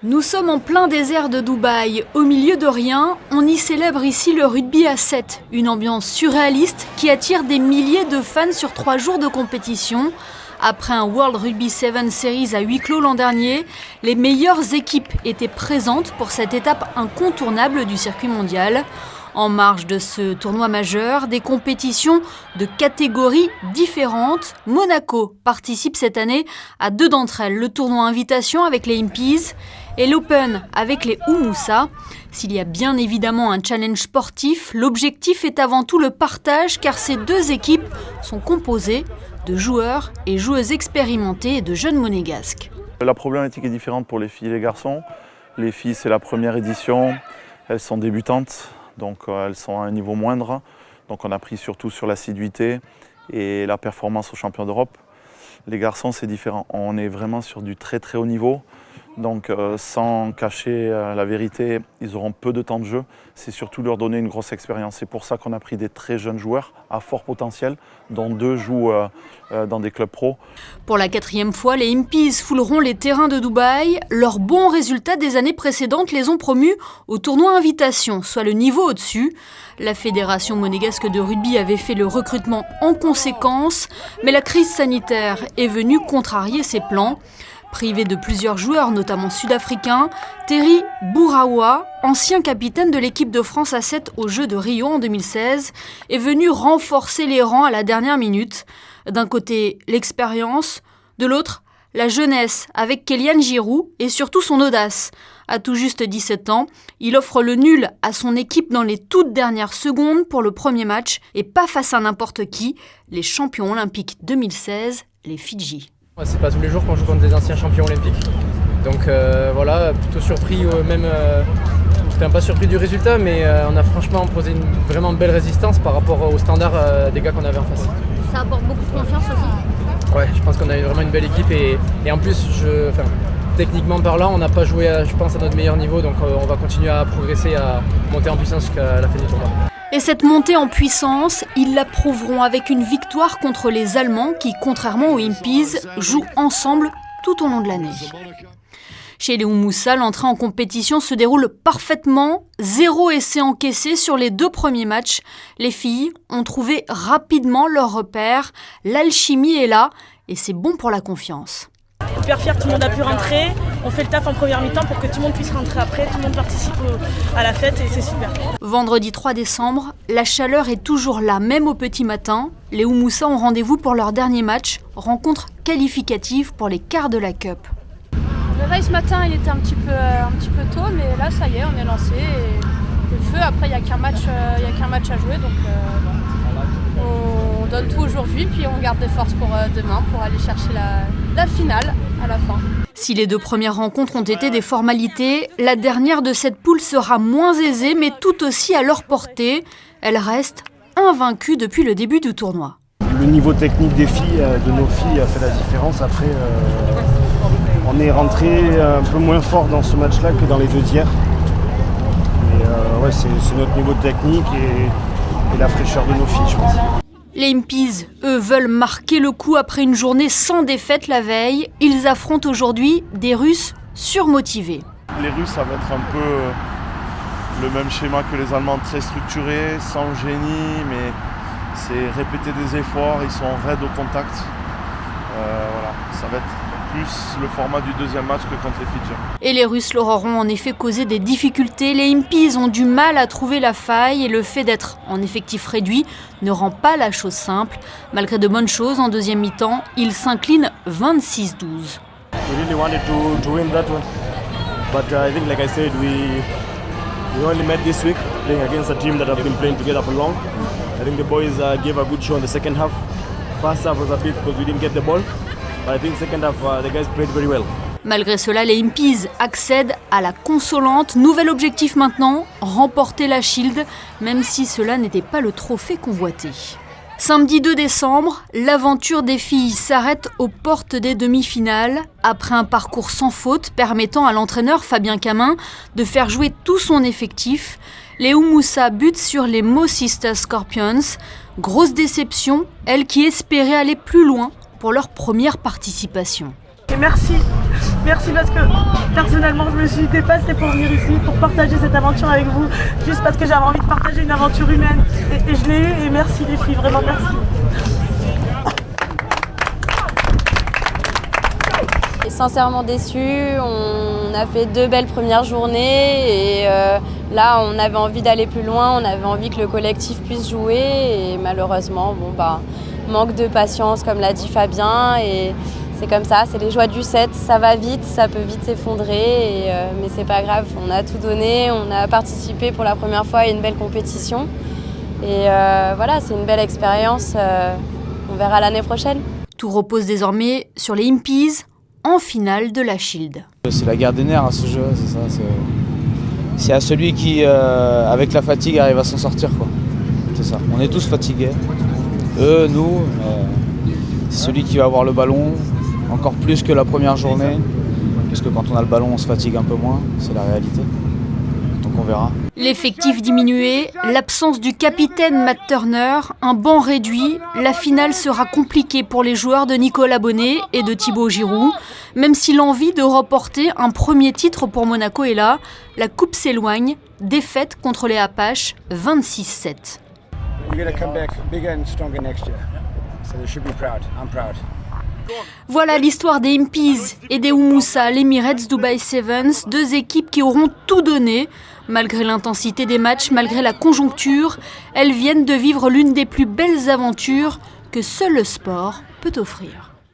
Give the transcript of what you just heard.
Nous sommes en plein désert de Dubaï, au milieu de rien, on y célèbre ici le rugby à 7, une ambiance surréaliste qui attire des milliers de fans sur 3 jours de compétition. Après un World Rugby 7 Series à huis clos l'an dernier, les meilleures équipes étaient présentes pour cette étape incontournable du circuit mondial. En marge de ce tournoi majeur, des compétitions de catégories différentes. Monaco participe cette année à 2 d'entre elles, le tournoi Invitation avec les Impies et l'Open avec les Houmoussa. S'il y a bien évidemment un challenge sportif, l'objectif est avant tout le partage car ces 2 équipes sont composées de joueurs et joueuses expérimentés et de jeunes monégasques. La problématique est différente pour les filles et les garçons. Les filles, c'est la première édition, elles sont débutantes. Donc elles sont à un niveau moindre, donc on a pris surtout sur l'assiduité et la performance aux champions d'Europe. Les garçons c'est différent, on est vraiment sur du très très haut niveau, donc sans cacher la vérité, ils auront peu de temps de jeu, c'est surtout leur donner une grosse expérience. C'est pour ça qu'on a pris des très jeunes joueurs à fort potentiel, dont 2 jouent dans des clubs pro. Pour la 4e fois, les Impies fouleront les terrains de Dubaï. Leurs bons résultats des années précédentes les ont promus au tournoi Invitation, soit le niveau au-dessus. La Fédération monégasque de rugby avait fait le recrutement en conséquence, mais la crise sanitaire est venue contrarier ses plans. Privé de plusieurs joueurs, notamment sud-africains, Terry Bouraoua, ancien capitaine de l'équipe de France à 7 aux Jeux de Rio en 2016, est venu renforcer les rangs à la dernière minute. D'un côté, l'expérience, de l'autre, la jeunesse avec Kélian Giroud et surtout son audace. À tout juste 17 ans, il offre le nul à son équipe dans les toutes dernières secondes pour le premier match et pas face à n'importe qui, les champions olympiques 2016, les Fidji. C'est pas tous les jours qu'on joue contre des anciens champions olympiques, donc voilà, plutôt surpris, pas surpris du résultat, mais on a franchement posé une vraiment belle résistance par rapport aux standards des gars qu'on avait en face. Ça apporte beaucoup de confiance aussi. Ouais, je pense qu'on a vraiment une belle équipe et en plus, techniquement parlant, on n'a pas joué je pense à notre meilleur niveau, donc on va continuer à progresser, à monter en puissance jusqu'à la fin du tournoi. Et cette montée en puissance, ils la prouveront avec une victoire contre les Allemands qui, contrairement aux Impies, jouent ensemble tout au long de l'année. Chez les Houmoussa, l'entrée en compétition se déroule parfaitement. 0 essai encaissé sur les 2 premiers matchs. Les filles ont trouvé rapidement leur repère. L'alchimie est là et c'est bon pour la confiance. Hyper fier, tout le monde a pu rentrer. On fait le taf en première mi-temps pour que tout le monde puisse rentrer après. Tout le monde participe à la fête et c'est super. Vendredi 3 décembre, la chaleur est toujours là, même au petit matin. Les Houmoussa ont rendez-vous pour leur dernier match, rencontre qualificative pour les quarts de la Cup. Le réveil ce matin, il était un petit peu tôt, mais là, ça y est, on est lancé. Et le feu, après, il n'y a qu'un match à jouer, donc on donne tout aujourd'hui, puis on garde des forces pour demain, pour aller chercher la finale à la fin. Si les 2 premières rencontres ont été des formalités, la dernière de cette poule sera moins aisée, mais tout aussi à leur portée. Elle reste invaincue depuis le début du tournoi. Le niveau technique des filles, de nos filles, a fait la différence. Après, on est rentré un peu moins fort dans ce match-là que dans les 2 d'hier. Mais ouais, c'est notre niveau technique et la fraîcheur de nos filles, je pense. Les Impies, eux, veulent marquer le coup après une journée sans défaite la veille. Ils affrontent aujourd'hui des Russes surmotivés. Les Russes, ça va être un peu le même schéma que les Allemands, très structurés, sans génie, mais c'est répéter des efforts, ils sont raides au contact. Voilà, ça va être plus le format du 2e match que contre les Fidjiens. Et les Russes leur auront en effet causé des difficultés. Les Impies ont du mal à trouver la faille et le fait d'être en effectif réduit ne rend pas la chose simple. Malgré de bonnes choses, en 2e mi-temps, ils s'inclinent 26-12. We really wanted to win that one, but I think, like I said, we only met this week playing against a team that have been playing together for long. I think the boys gave a good show in the second half. First half was a bit because we didn't get the ball. But I think second half, the guys played very well. Malgré cela, les Impies accèdent à la consolante. Nouvel objectif maintenant, remporter la Shield, même si cela n'était pas le trophée convoité. Samedi 2 décembre, l'aventure des filles s'arrête aux portes des demi-finales. Après un parcours sans faute permettant à l'entraîneur Fabien Camin de faire jouer tout son effectif, les Houmoussa butent sur les Mo Sisters Scorpions. Grosse déception, elles qui espéraient aller plus loin pour leur première participation. Et merci parce que personnellement je me suis dépassée pour venir ici, pour partager cette aventure avec vous, juste parce que j'avais envie de partager une aventure humaine et je l'ai eu et merci les filles, vraiment merci. Et sincèrement déçue, on a fait 2 belles premières journées et là on avait envie d'aller plus loin, on avait envie que le collectif puisse jouer et malheureusement manque de patience comme l'a dit Fabien et c'est comme ça, c'est les joies du set, ça va vite, ça peut vite s'effondrer, mais c'est pas grave, on a tout donné, on a participé pour la première fois à une belle compétition. Et voilà, c'est une belle expérience, on verra l'année prochaine. Tout repose désormais sur les Impies en finale de la Shield. C'est la guerre des nerfs à ce jeu, c'est ça. C'est à celui qui, avec la fatigue, arrive à s'en sortir, quoi. C'est ça, on est tous fatigués, eux, nous, mais c'est celui qui va avoir le ballon, encore plus que la première journée, parce que quand on a le ballon, on se fatigue un peu moins, c'est la réalité. Donc on verra. L'effectif diminué, l'absence du capitaine Matt Turner, un banc réduit, la finale sera compliquée pour les joueurs de Nicolas Bonnet et de Thibaut Giroud. Même si l'envie de remporter un premier titre pour Monaco est là, la coupe s'éloigne, défaite contre les Apaches 26-7. We're going to come back bigger and stronger next year. So they should be proud. I'm proud. Voilà l'histoire des Impies et des Houmoussa, l'Emirates Dubai Sevens, 2 équipes qui auront tout donné. Malgré l'intensité des matchs, malgré la conjoncture, elles viennent de vivre l'une des plus belles aventures que seul le sport peut offrir.